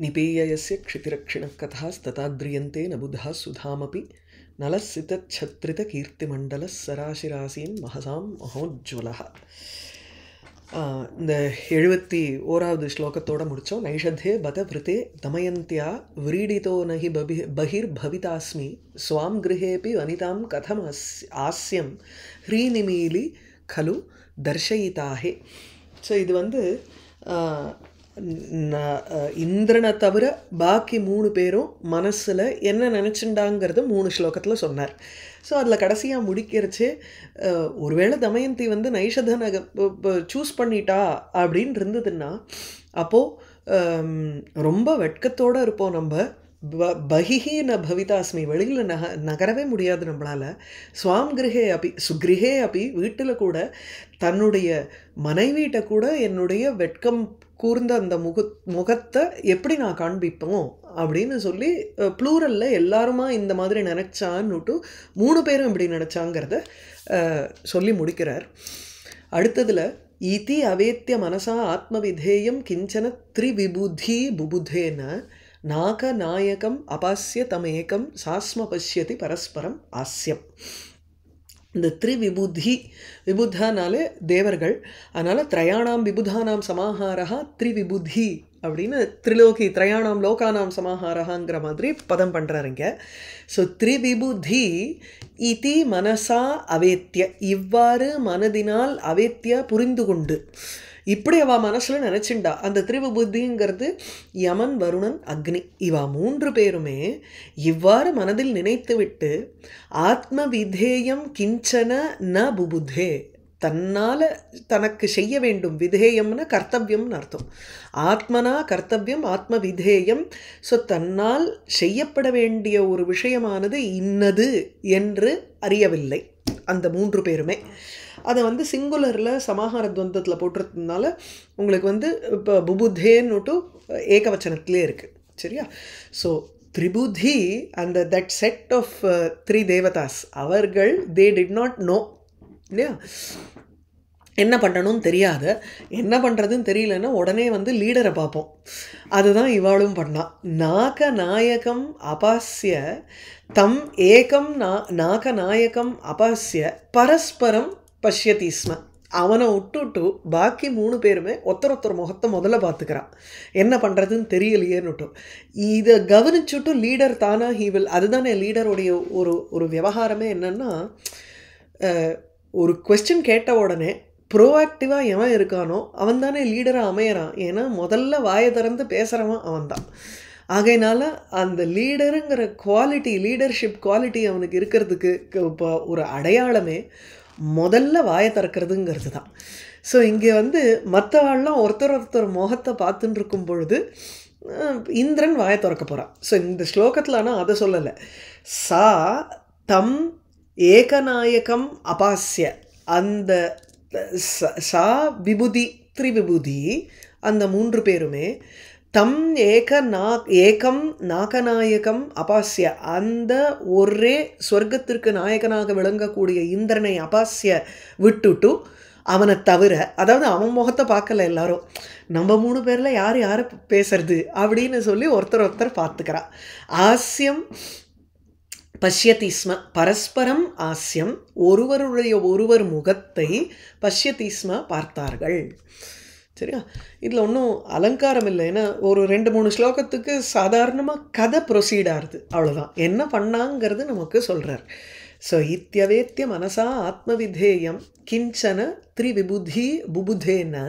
निपीयस्य क्षितिरक्षिणः कथास्तताद्रियन्ते न बुधाः सुधामपि नलस्सितच्छत्रितकीर्तिमण्डलः सराशिरासीन् महसां महोज्ज्वलः. இந்த 71வது ஸ்லோகத்தோட முடித்தோம். நைஷத்தே பத விருத்தே தமயந்தியா விரீடிதோ நஹி பகிர்பவிதாஸ்மி ஸ்வாம் கிருஹேபி வனிதாம் கதம் ஆஸ்யம் ஹ்ரீநிமீலி கலு தர்ஷயிதாஹே. ஸோ இது வந்து இந்திரனை தவிர பாக்கி 3 பேரும் மனசில் என்ன நினச்சிண்டாங்கிறது 3 ஸ்லோகத்தில் சொன்னார். ஸோ அதில் கடைசியாக முடிக்கிறச்சு ஒருவேளை தமயந்தி வந்து நைஷதனை சூஸ் பண்ணிட்டா அப்படின்னு இருந்ததுன்னா அப்போது ரொம்ப வெட்கத்தோடு இருப்போம். நம்ம பகிஹி ந பவிதாஸ்மி, வெளியில் நகரவே முடியாது நம்மளால். ஸ்வாம் கிரகே அப்படி சுக்ரிஹே அப்படி, வீட்டில் கூட தன்னுடைய மனைவியிட்ட கூட என்னுடைய வெட்கம் கூர்ந்த அந்த முகத்தை எப்படி நான் காண்பிப்போம் அப்படின்னு சொல்லி ப்ளூரலில் எல்லாருமா இந்த மாதிரி நினச்சான்னுட்டு 3 பேரும் இப்படி நினச்சாங்கிறத சொல்லி முடிக்கிறார். அடுத்ததில் ஈதி அவேத்திய மனசா ஆத்மவிதேயம் கிஞ்சன த்ரிவிபுதி புபுதேன நாக நாயகம் அபாஸ்ய தமேகம் சாஸ்ம பஷ்யதி பரஸ்பரம் ஆஸ்யம். இந்த த்ரிவிபுதி, விபுத்தானாலே தேவர்கள், அதனால் திரயாணாம் விபுதானாம் சமாஹாரா த்ரிவிபுதி அப்படின்னு த்ரிலோகி திரயாணாம் லோகானாம் சமாஹாரஹாங்கிற மாதிரி பதம் பண்ணுறாருங்க. ஸோ த்ரிவிபுதி இதி மனசா அவேத்திய, இவ்வாறு மனதினால் அவேத்திய புரிந்து கொண்டு, இப்படி அவள் மனசில் நினச்சிண்டா. அந்த த்ரிவிபுத்திங்கிறது யமன் வருணன் அக்னி, இவா 3 பேருமே இவ்வாறு மனதில் நினைத்துவிட்டு ஆத்ம விதேயம் கிஞ்சன ந புபுதே, தன்னால் தனக்கு செய்ய வேண்டும், விதேயம்னா கர்த்தவியம்னு அர்த்தம். ஆத்மனா கர்த்தவியம் ஆத்ம விதேயம். ஸோ தன்னால் செய்யப்பட வேண்டிய ஒரு விஷயமானது இன்னது என்று அறியவில்லை அந்த 3 பேருமே. அதை வந்து சிங்குலரில் சமாஹார துவந்தத்தில் போட்டுறதுனால உங்களுக்கு வந்து இப்போ புபுதேன்னுட்டு ஏகவச்சனத்திலே இருக்குது. சரியா? ஸோ த்ரிபுதி அந்த தட் செட் ஆஃப் 3 தேவதாஸ், அவர்கள் தே டிட் நாட் நோ இல்லையா, என்ன பண்ணணும்னு தெரியாத, என்ன பண்ணுறதுன்னு தெரியலன்னா உடனே வந்து லீடரை பார்ப்போம். அதுதான் இவாளும் பண்ணா. நாக நாயகம் அபாஸ்ய தம் ஏகம் நாக நாயகம் அபாஸ்ய பரஸ்பரம் பஷ்யதி ஸ்ம. அவனை விட்டுட்டு பாக்கி 3 பேருமே ஒருத்தர் முகத்தை முதல்ல பார்த்துக்கிறான், என்ன பண்ணுறதுன்னு தெரியலையேன்னுட்டு. இதை கவனிச்சுட்டு லீடர் தானா ஹீவில், அதுதானே லீடருடைய ஒரு விவகாரமே. என்னென்னா ஒரு கொஸ்டின் கேட்ட உடனே ப்ரோஆக்டிவாக எவன் இருக்கானோ அவன் தானே லீடராக அமையறான். ஏன்னா முதல்ல வாயை திறந்து பேசுகிறவன் அவன்தான். ஆகையினால அந்த லீடருங்கிற குவாலிட்டி, லீடர்ஷிப் குவாலிட்டி அவனுக்கு இருக்கிறதுக்கு இப்போ ஒரு அடையாளமே முதல்ல வாயை திறக்கிறதுங்கிறது தான். ஸோ இங்கே வந்து மற்றவாள்லாம் ஒருத்தர் முகத்தை பார்த்துட்டு இருக்கும் பொழுது இந்திரன் வாயை திறக்க போகிறான். ஸோ இந்த ஸ்லோகத்தில் ஆனால் அதை சொல்லலை. சா தம் ஏகநாயகம் அபாஸ்ய, அந்த சா விபுதி த்ரிவிபுதி, அந்த 3 பேருமே தம் ஏகம் நாகநாயகம் அபாஸ்ய, அந்த ஒரே சொர்க்கத்திற்கு நாயகனாக விளங்கக்கூடிய இந்திரனை அபாஸ்ய விட்டுட்டு அவனை தவிர, அதாவது அவன் முகத்தை பார்க்கல எல்லாரும், நம்ம 3 பேரில் யார் பேசுறது அப்படின்னு சொல்லி ஒருத்தர் பார்த்துக்கிறா. ஆஸ்யம் பஷ்யதி ஸ்ம, பரஸ்பரம் ஆஸ்யம், ஒருவர் முகத்தை பஷ்யதி ஸ்ம பார்த்தார்கள். சரியா? இதில் ஒன்றும் அலங்காரம் இல்லை. ஏன்னா ஒரு 2-3 ஸ்லோகத்துக்கு சாதாரணமாக கதை ப்ரொசீட் ஆகுது, அவ்வளோதான். என்ன பண்ணாங்கிறது நமக்கு சொல்கிறார். ஸோ இத்தியவேத்திய மனசா ஆத்மவிதேயம் கிஞ்சன த்ரிவிபுதி புபுதேன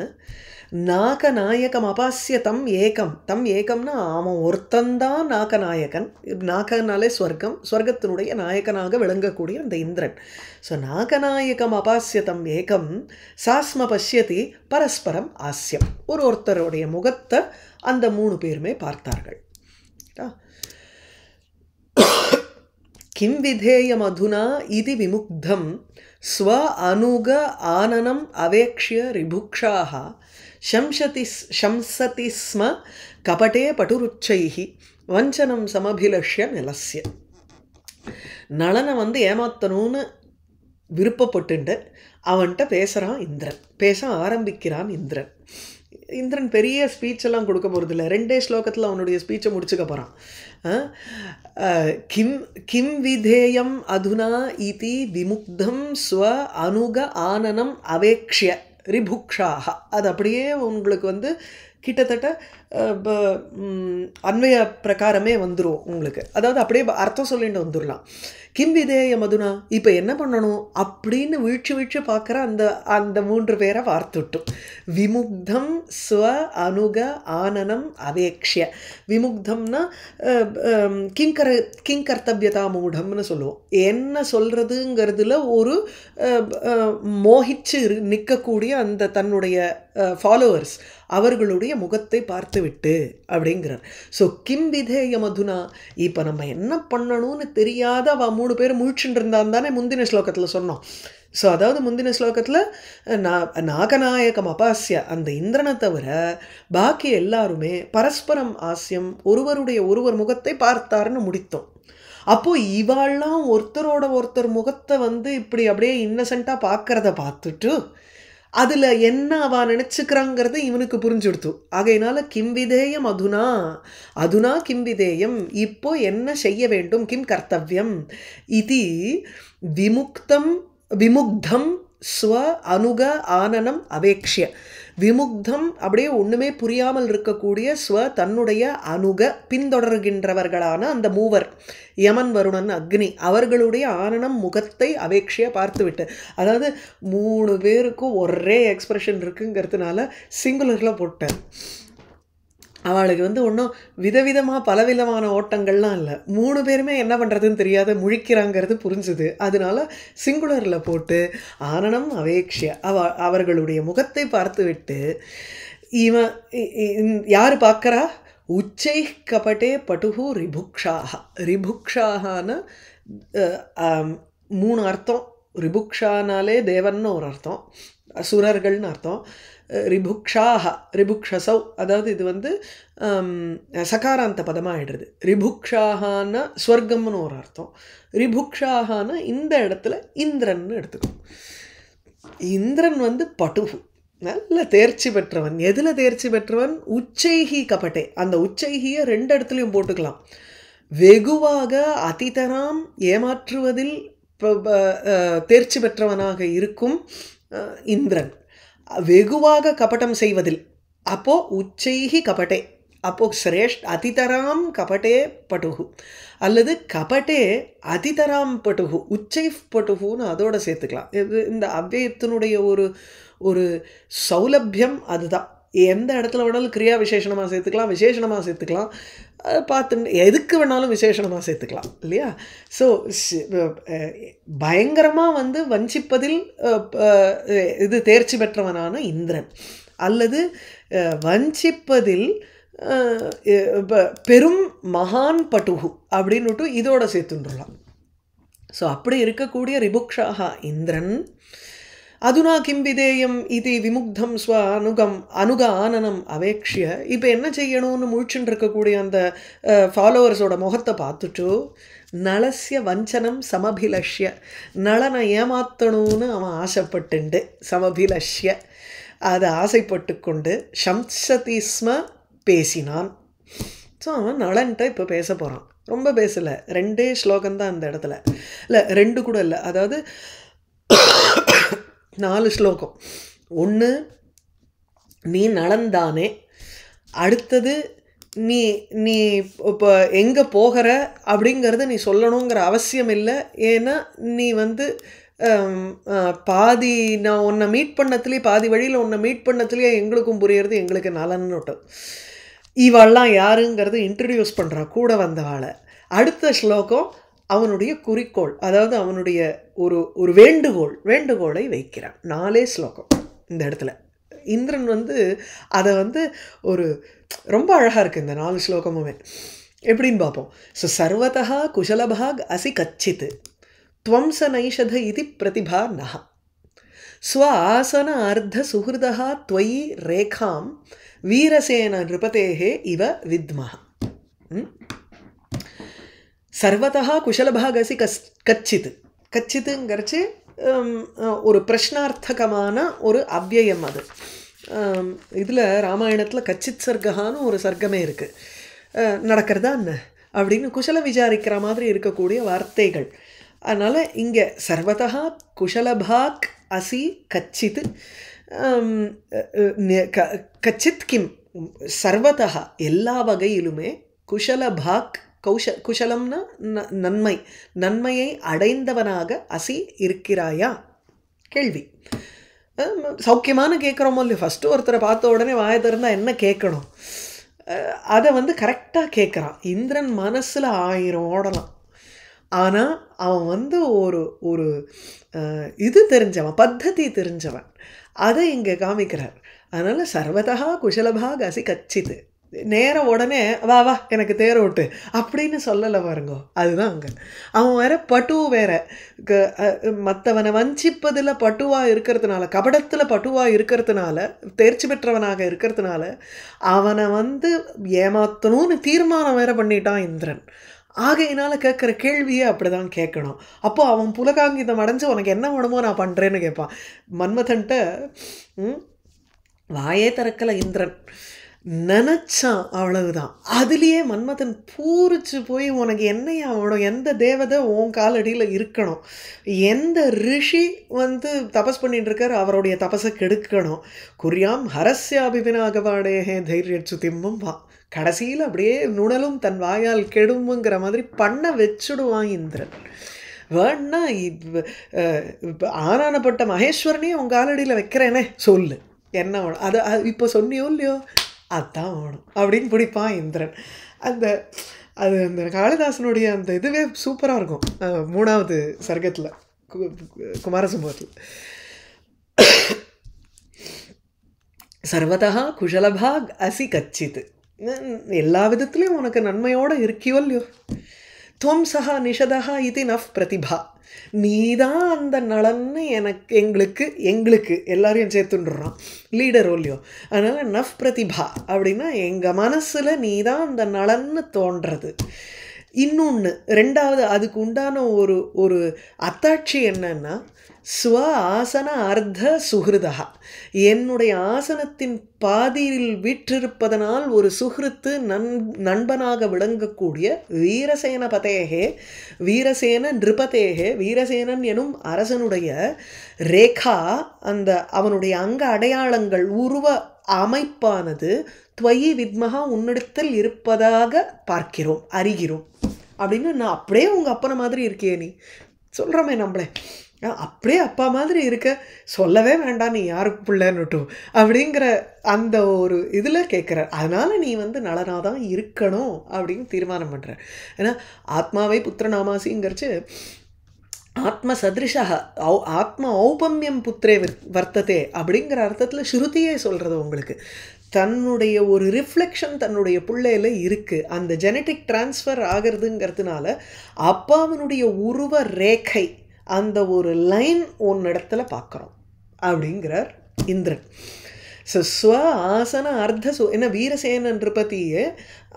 நாகநாயகம் அபாஸ்ய தம் ஏகம். தம் ஏகம்னா அவன் ஒருத்தந்தான் நாகநாயகன். நாகனாலே ஸ்வர்க்கம், ஸ்வர்க்கத்தினுடைய நாயகனாக விளங்கக்கூடிய அந்த இந்திரன். ஸோ நாகநாயகம் அபாஸ்ய தம் ஏகம் சாஸ்ம பஷ்யதி பரஸ்பரம் ஆஸ்யம், ஒருத்தருடைய முகத்தை அந்த 3 பேருமே பார்த்தார்கள். கிம் விதேயம் அதுனா இது விமுக்தம் ஸ்வ அனுக ஆனனம் அவேக்ஷ்ய ரிபுக்ஷாஹ சம்சதி ஸ்ம கபட்டே பட்டுருச்சைஹி வஞ்சனம் சமபிலஷ்ய நிலஸ்ய. நளனை வந்து ஏமாத்தணும்னு விருப்பப்பட்டுண்டு அவன்கிட்ட பேசுகிறான் இந்திரன், பேச ஆரம்பிக்கிறான் இந்திரன். இந்திரன் பெரிய ஸ்பீச் எல்லாம் கொடுக்க போகிறதில்ல, 2 ஸ்லோகத்தில் அவனுடைய ஸ்பீச்சை முடிச்சுக்க போகிறான். கிம் கிம் விதேயம் அதுனா இதி விமுக்தம் ஸ்வ அனுக ஆனனம் அவேக்ஷ்ய ரிபுக்ஷாக. அது அப்படியே உங்களுக்கு வந்து கிட்டத்தட்ட அன்வய பிரகாரமே வந்துடும் உங்களுக்கு. அதாவது அப்படியே அர்த்தம் சொல்லிட்டு வந்துடலாம். கிம் விதேய மதுனா, இப்போ என்ன பண்ணணும் அப்படின்னு வீழ்ச்சி பார்க்குற அந்த 3 பேரை வார்த்துட்டும். விமுக்தம் ஸ்வ அனுக ஆனனம் அவேக்ஷ்ய. விமுக்தம்னா கிங்கர்த்தபியதா மூடம்னு சொல்லுவோம். என்ன சொல்கிறதுங்கிறதுல ஒரு மோகிச்சு நிற்கக்கூடிய அந்த தன்னுடைய ஃபாலோவர்ஸ் அவர்களுடைய முகத்தை பார்த்துவிட்டு அப்படிங்கிறார். ஸோ கிம் விதேய மதுனா, இப்போ நம்ம என்ன பண்ணணும்னு தெரியாத 3 பேர் முழிச்சுட்டு இருந்தான் தானே முந்தின ஸ்லோகத்தில் சொன்னோம். ஸோ அதாவது முந்தின ஸ்லோகத்தில் நாகநாயகம் அபாசிய அந்த இந்திரனை தவிர பாக்கி எல்லாருமே பரஸ்பரம் ஆசியம் ஒருவர் முகத்தை பார்த்தாருன்னு முடித்தோம். அப்போது இவாள்லாம் ஒருத்தரோட ஒருத்தர் முகத்தை வந்து இப்படி அப்படியே இன்னசென்ட்டாக பார்க்குறத பார்த்துட்டு அதில் என்ன அவள் நினச்சிக்கிறாங்கிறது இவனுக்கு புரிஞ்சுடுத்து. ஆகையினால கிம் விதேயம் அதுனா கிம் விதேயம், இப்போ என்ன செய்ய வேண்டும், கிம் கர்த்தவியம் இது விமுக்தம் ஸ்வ அனுக ஆனனம் அவேக்ஷ்ய. விமுக்தம் அப்படியே ஒன்றுமே புரியாமல் இருக்கக்கூடிய ஸ்வ தன்னுடைய அனுக பின்தொடர்கின்றவர்களான அந்த 3 யமன் வருணன் அக்னி அவர்களுடைய ஆனனம் முகத்தை அவேக்ஷைய பார்த்துவிட்டு. அதாவது 3 பேருக்கும் ஒரே எக்ஸ்பிரஷன் இருக்குங்கிறதுனால சிங்குலரில் போட்டேன். அவளுக்கு வந்து ஒன்றும் விதவிதமாக பலவிதமான ஓட்டங்கள்லாம் இல்லை, 3 பேருமே என்ன பண்ணுறதுன்னு தெரியாத முழிக்கிறாங்கிறது புரிஞ்சுது. அதனால சிங்குலரில் போட்டு ஆனனம் அவேக்ஷ்ய அவர்களுடைய முகத்தை பார்த்துவிட்டு இவன் யார் பார்க்குறா, உச்சை கபட்டே பட்டுகு ரிபுக்ஷான 3 அர்த்தம். ரிபுக்ஷானாலே தேவன்னு ஒரு அர்த்தம், அசுரர்கள்னு அர்த்தம். ரிபுக்ஷசௌ அதாவது இது வந்து சகாராந்த பதமாக ஆயிடுறது. ரிபுக்ஷான ஸ்வர்க்கம்னு ஒரு அர்த்தம். ரிபுக்ஷான இந்த இடத்துல இந்திரன்னு எடுத்துக்கணும். இந்திரன் வந்து பட்டுகு நல்ல தேர்ச்சி பெற்றவன். எதில் தேர்ச்சி பெற்றவன், உச்சைகி கபட்டே. அந்த உச்சைகியை 2 இடத்துலையும் போட்டுக்கலாம். வெகுவாக அதிதராம் ஏமாற்றுவதில் தேர்ச்சி பெற்றவனாக இருக்கும் இந்திரன், வெகுவாக கபட்டம் செய்வதில். அப்போது உச்சைகி கபட்டே, அப்போது அதிதராம் கபட்டே பட்டுகு அல்லது கபட்டே அதிதராம் பட்டுகு உச்சை பட்டுகுன்னு அதோடு சேர்த்துக்கலாம். இந்த அவ்யயத்தினுடைய ஒரு சௌலபியம் அதுதான். எந்த இடத்துல வேணாலும் கிரியா விசேஷணமாக சேர்த்துக்கலாம், விசேஷணமாக சேர்த்துக்கலாம், பார்த்து எதுக்கு வேணாலும் விசேஷணமாக சேர்த்துக்கலாம் இல்லையா. ஸோ பயங்கரமாக வந்து வஞ்சிப்பதில் இது தேர்ச்சி பெற்றவனான இந்திரன் அல்லது வஞ்சிப்பதில் பெரும் மகான் பட்டுகு அப்படின்னுட்டு இதோட சேர்த்துன்றலாம். ஸோ அப்படி இருக்கக்கூடிய ரிபுக்ஷாக இந்திரன். அதுனா கிம் விதேயம் இது விமுக்தம் ஸ்வ அனுக ஆனனம் அவேக்ஷ்ய. இப்போ என்ன செய்யணும்னு முழிச்சுட்டு இருக்கக்கூடிய அந்த ஃபாலோவர்ஸோட முகத்தை பார்த்துட்டு நலசிய வஞ்சனம் சமபிலஷ்ய, நலனை ஏமாத்தணும்னு அவன் ஆசைப்பட்டுண்டு சமபிலஷ்ய அதை ஆசைப்பட்டு கொண்டு சம்சதிஸ்ம பேசினான். ஸோ அவன் நலன்ட்ட இப்போ பேச போகிறான். ரொம்ப பேசலை, 2 ஸ்லோகம்தான் அந்த இடத்துல, இல்லை 2 கூட இல்லை, அதாவது 4 ஸ்லோகம். 1 நீ நலந்தானே, அடுத்தது நீ இப்போ எங்கே போகிற அப்படிங்கிறத நீ சொல்லணுங்கிற அவசியம் இல்லை. ஏன்னா நீ வந்து பாதி நான் உன்னை மீட் பண்ணத்துலேயே பாதி வழியில் உன்னை மீட் பண்ணத்துலேயே எங்களுக்கும் புரியறது எங்களுக்கு நலன்னுட்டு இவெல்லாம் யாருங்கிறது இன்ட்ரடியூஸ் பண்ணுறா கூட வந்தவாளை. அடுத்த ஸ்லோகம் அவனுடைய குறிக்கோள், அதாவது அவனுடைய ஒரு வேண்டுகோளை வைக்கிறான். 4 ஸ்லோகம் இந்த இடத்துல. இந்திரன் வந்து அதை வந்து ஒரு ரொம்ப அழகாக இருக்குது இந்த 4 ஸ்லோகமுமே. எப்படின்னு பார்ப்போம். ஸோ சர்வதா குஷலபாக் அசி கச்சித் துவம் ச நைஷத இது பிரதிபா நஹ ஸ்வ ஆசன அர்த்த சுஹிருதா த்வயி ரேகாம் வீரசேன நிருபதேஹே இவ வித்மஹ. சர்வதா குஷலபாகசி கச்சித்துங்கிறச்சு ஒரு பிரஷ்னார்த்தகமான ஒரு அவ்யயம். அது இதில் ராமாயணத்தில் கச்சித் சர்க்ககான்னு ஒரு சர்க்கமே இருக்குது. நடக்கிறதா என்ன அப்படின்னு குஷல விசாரிக்கிற மாதிரி இருக்கக்கூடிய வார்த்தைகள். அதனால் இங்கே சர்வதா குஷலபாக் அசி கச்சித் கச்சித் கிம் சர்வதா எல்லா வகையிலுமே குஷலபாக் குஷலம்னா நன்மை, நன்மையை அடைந்தவனாக அசி இருக்கிறாயா கேள்வி. சௌக்கியமான கேட்குறோமோ இல்லையோ, ஃபஸ்ட்டு ஒருத்தரை பார்த்த உடனே வாயை திறந்தால் என்ன கேட்கணும், அதை வந்து கரெக்டாக கேட்குறான். இந்திரன் மனசில் 1000 ஓடலாம், ஆனால் அவன் வந்து ஒரு ஒரு இது தெரிஞ்சவன், பத்ததி தெரிஞ்சவன், அதை இங்கே காமிக்கிறார். அதனால் சர்வதா குஷலபாக் அசி கச்சித்து, நேரம் உடனே வா வா எனக்கு தேர விட்டு அப்படின்னு சொல்லலை பாருங்கோ. அதுதான் அங்கே அவன் வேற பட்டு வேற மற்றவனை வஞ்சிப்பதில் பட்டுவாக இருக்கிறதுனால, கபடத்தில் பட்டுவாக இருக்கிறதுனால, தேர்ச்சி பெற்றவனாக இருக்கிறதுனால அவனை வந்து ஏமாத்தணும்னு தீர்மானம் வேற பண்ணிட்டான் இந்திரன். ஆகையினால் கேட்குற கேள்வியே அப்படி தான் கேட்கணும். அப்போ அவன் புலகாங்கிதம் அடைஞ்சு உனக்கு என்ன வேணுமோ நான் பண்ணுறேன்னு கேட்பான். மன்மதன்ட்ட வாயே திறக்கலை இந்திரன், நினச்சான் அவ்வளவுதான். அதுலேயே மன்மதன் பூரிச்சு போய் உனக்கு என்னையா வேணும், எந்த தேவதை உன் காலடியில் இருக்கணும், எந்த ரிஷி வந்து தபஸ் பண்ணிட்டு இருக்கார் அவருடைய தபஸை கெடுக்கணும், குறியாம் ஹரஸ்யாபிபினாகவாடேகே தைரியச்சு திம்பம் வா, கடைசியில் அப்படியே நுணலும் தன் வாயால் கெடுமுங்கிற மாதிரி பண்ண வச்சுடுவான் இந்திரன். வேணா இப்போ ஆனானப்பட்ட மகேஸ்வரனையும் உங்கள் காலடியில் வைக்கிறேனே சொல்லு என்ன வேணும், அதை இப்போ சொன்னியோ இல்லையோ அதுதான் வேணும் அப்படின்னு பிடிப்பான் இந்திரன். அந்த காளிதாசனுடைய அந்த இதுவே சூப்பராக இருக்கும். 3வது சர்க்கத்தில் குமாரசம்பவத்தில் சர்வதா குஷலபாக் அசி கச்சித், எல்லா விதத்துலேயும் உனக்கு நன்மையோடு இருக்கியோ இல்லையோ. துவம் சஹா நிஷதா இது நஃப் பிரதிபா, நீதான் அந்த நலன்னு எங்களுக்கு எல்லாரையும் சேர்த்துன்றான் லீடர் இல்லையோ. அதனால் நஃப் பிரதிபா அப்படின்னா எங்கள் மனசில் நீதான் அந்த நலன்னு தோன்றது. இன்னொன்று 2வது அதுக்கு உண்டான ஒரு அத்தாட்சி என்னன்னா, ஸ்வ ஆசன அர்த்த சுஹிருதா, என்னுடைய ஆசனத்தின் பாதியில் வீற்றிருப்பதனால் ஒரு சுஹிருத்து நண்பனாக விளங்கக்கூடிய வீரசேன பதேகே வீரசேன நிருபதேகே, வீரசேனன் எனும் அரசனுடைய ரேகா, அந்த அவனுடைய அங்க அடையாளங்கள் உருவ அமைப்பானது துவயி வித்மகா உன்னிடத்தில் இருப்பதாக பார்க்கிறோம் அறிகிறோம் அப்படின்னு. நான் அப்படியே உங்கள் அப்பனை மாதிரி இருக்கியே நீ சொல்கிறோமே நம்மளே, அப்படியே அப்பா மாதிரி இருக்க, சொல்லவே வேண்டாம் நீ யாருக்கு பிள்ளைன்னுட்டும் அப்படிங்கிற அந்த ஒரு இதில் கேட்குறார். அதனால் நீ வந்து நலனாக தான் இருக்கணும் அப்படின்னு தீர்மானம் பண்ணுற. ஏன்னா ஆத்மாவை புத்திரநாமாசிங்கிறச்சு ஆத்ம சதிருஷா ஆத்ம ஔபம்யம் புத்திரே வர்த்ததே அப்படிங்கிற அர்த்தத்தில் ஸ்ருதியே சொல்கிறது உங்களுக்கு. தன்னுடைய ஒரு ரிஃப்ளெக்ஷன் தன்னுடைய பிள்ளையில் இருக்குது, அந்த ஜெனட்டிக் டிரான்ஸ்ஃபர் ஆகிறதுங்கிறதுனால அப்பாவினுடைய உருவ ரேகை அந்த ஒரு லைன் ஒன்னிடத்துல பார்க்குறோம் அப்படிங்கிறார் இந்திரன். ஸோ ஸ்வ ஆசன அர்த்த என்ன வீரசேனன் நிருபதியே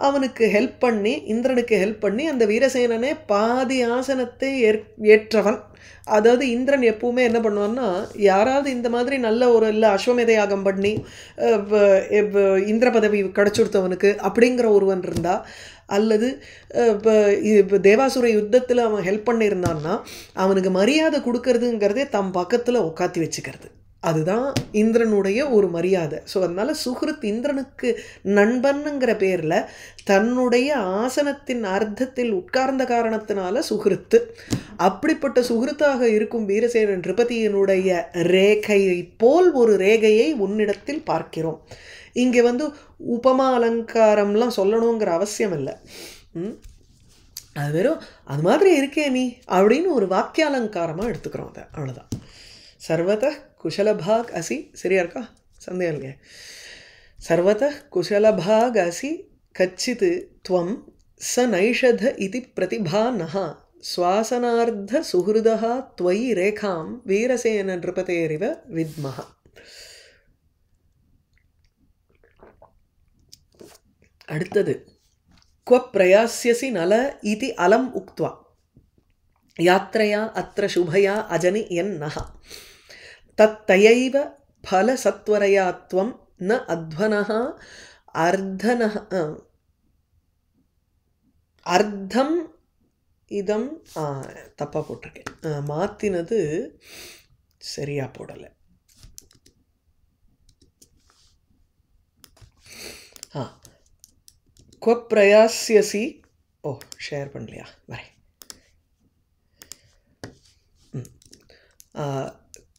அவனுக்கு ஹெல்ப் பண்ணி, இந்திரனுக்கு ஹெல்ப் பண்ணி, அந்த வீரசேனனே பாதி ஆசனத்தை ஏற்றவன். அதாவது இந்திரன் எப்பவுமே என்ன பண்ணுவான்னா, யாராவது இந்த மாதிரி நல்ல ஒரு இல்லை அஸ்வமேத யாகம் பண்ணி இந்திர பதவி கிடச்சுடுத்தவனுக்கு அப்படிங்கிற ஒருவன் இருந்தால், அல்லது இப்போ தேவாசுர யுத்தத்தில் அவன் ஹெல்ப் பண்ணியிருந்தான்னா அவனுக்கு மரியாதை கொடுக்கறதுங்கிறதே தம் பக்கத்தில் உட்காத்தி வச்சுக்கிறது. அதுதான் இந்திரனுடைய ஒரு மரியாதை. ஸோ அதனால் சுஹ்ருத் இந்திரனுக்கு நண்பனுங்கிற பேரில் தன்னுடைய ஆசனத்தின் அர்த்தத்தில் உட்கார்ந்த காரணத்தினால சுஹ்ருத்து. அப்படிப்பட்ட சுஹ்ருத்தாக இருக்கும் வீரசேனன் நிருபதியினுடைய ரேகையை போல் ஒரு ரேகையை உன்னிடத்தில் பார்க்கிறோம். இங்கே வந்து உபமா அலங்காரம்லாம் சொல்லணுங்கிற அவசியம் இல்லை. அது வெறும் அது மாதிரி இருக்கே நீ அப்படின்னு ஒரு வாக்கிய அலங்காரமாக எடுத்துக்கிறோம். அதை அவ்வளோதான். சர்வத குஷலபாக் அசி, சரியா இருக்கா? சந்தேகம் இல்லையே. சர்வத குஷலபாக் அசி கச்சித் துவம் ச நைஷத இதி பிரதிபா நஹா சுவாசனார்த்த சுஹ்ருதா த்வயி ரேகாம் வீரசேன நிருபதேரிவ வித்மஹ. அடுத்தது क्व प्रयास्यसि नल इति अलम उक्त्वा यात्रया अत्र शुभया अजनि यन्नः तत्तयैव फलसत्वरया त्वं ந அத்வனஹ அர்த்தனஹ அர்த்தம் இதம் தப்பாக போட்டிருக்கேன், மாற்றினது சரியாக போடலை. क्व प्रयास्यसि, ओ शेयर பண்ணலையா, வரேன்.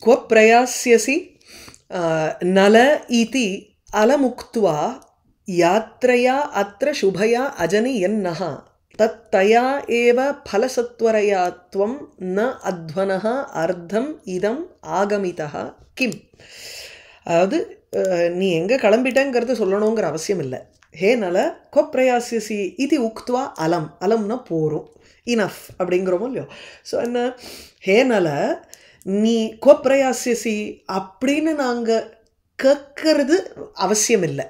क्व प्रयास्यसि नल इति अलमुक्त्वा यात्रया अत्र शुभया अजनि यन्नः तत्तया एव फलसत्वरया त्वं न अध्वनः अर्धम् इदम् आगमितः किम्. அதாவது நீ எங்கே கிளம்பிட்டேங்கிறது சொல்லணுங்கிற அவசியம் இல்லை. ஹே நல क्व प्रयास्यसि इति उक्त्वा அலம், அலம்னா போகிறோம், இனஃப் அப்படிங்கிறோமோ இல்லையோ. ஸோ என்ன, ஹே நல நீ क्व प्रयास्यसि அப்படின்னு நாங்கள் கேட்கறது அவசியம் இல்லை,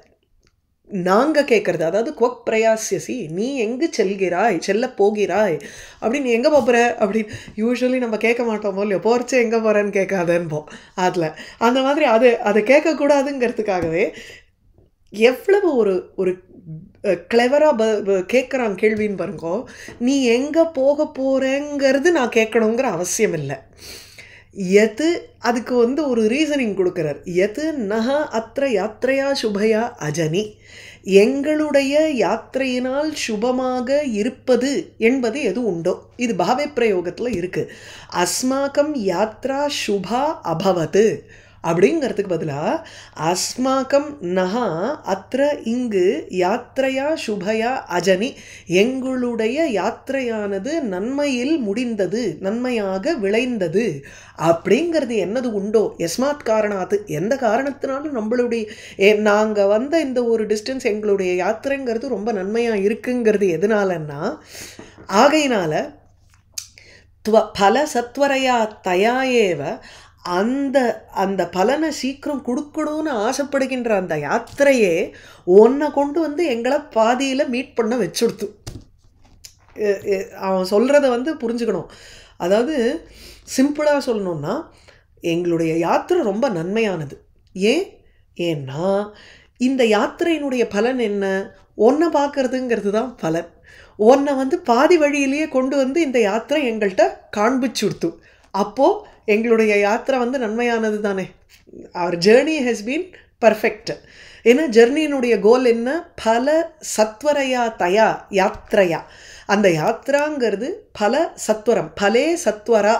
நாங்கள் கேட்குறது. அதாவது क्व प्रयास्यसि நீ எங்கு செல்கிறாய், செல்ல போகிறாய், அப்படின்னு எங்கே போகிற அப்படின்னு யூஸ்வலி நம்ம கேட்க மாட்டோமோ இல்லையோ, போகிறச்சே எங்கே போகிறேன்னு கேட்காதேன்போம். அதில் அந்த மாதிரி அதை கேட்கக்கூடாதுங்கிறதுக்காகவே எவ்வளவு ஒரு கிளவராக கேட்குறான் கேள்வின்னு பாருங்கோ. நீ எங்கே போக போகிறேங்கிறது நான் கேட்கணுங்கிற அவசியம் இல்லை. எது அதுக்கு ஒரு ரீசனிங் கொடுக்குறார். எது நஹ அத்திர யாத்திரையா சுபயா அஜனி, எங்களுடைய யாத்திரையினால் சுபமாக இருப்பது என்பது எது உண்டோ, இது பாவே பிரயோகத்தில் இருக்குது. அஸ்மாக்கம் யாத்ரா சுபா அபவது அப்படிங்கிறதுக்கு பதிலாக அஸ்மாக்கம் நஹா அத்திர இங்கு யாத்திரையா சுபயா அஜனி, எங்களுடைய யாத்திரையானது நன்மையில் முடிந்தது, நன்மையாக விளைந்தது அப்படிங்கிறது என்னது உண்டோ, எஸ்மாத் காரணாத்து எந்த காரணத்தினாலும் நம்மளுடைய நாங்கள் வந்த இந்த ஒரு டிஸ்டன்ஸ் எங்களுடைய யாத்திரைங்கிறது ரொம்ப நன்மையாக இருக்குங்கிறது எதனாலன்னா, ஆகையினால பல சத்வரையா தயாயேவ அந்த பலனை சீக்கிரம் கொடுக்கணும்னு ஆசைப்படுகின்ற அந்த யாத்திரையே ஒன்றை கொண்டு எங்களை பாதியில் மீட் பண்ண வச்சுடுத்து. அவன் சொல்கிறத புரிஞ்சுக்கணும். அதாவது சிம்பிளாக சொல்லணுன்னா, எங்களுடைய யாத்திரை ரொம்ப நன்மையானது. ஏன்னா இந்த யாத்திரையினுடைய பலன் என்ன, ஒன்றை பார்க்கறதுங்கிறது தான் பலன். ஒன்றை பாதி வழியிலேயே கொண்டு இந்த யாத்திரை எங்கள்கிட்ட காண்பிச்சுடுத்து. அப்போது எங்களுடைய யாத்திரை நன்மையானது தானே. அவர் ஜேர்னி ஹேஸ் பீன் பர்ஃபெக்ட். ஏன்னா ஜெர்னியினுடைய கோல் என்ன, பல சத்வரையா தயா யாத்திரையா. அந்த யாத்திராங்கிறது பல சத்வரம், பலே சத்வரா,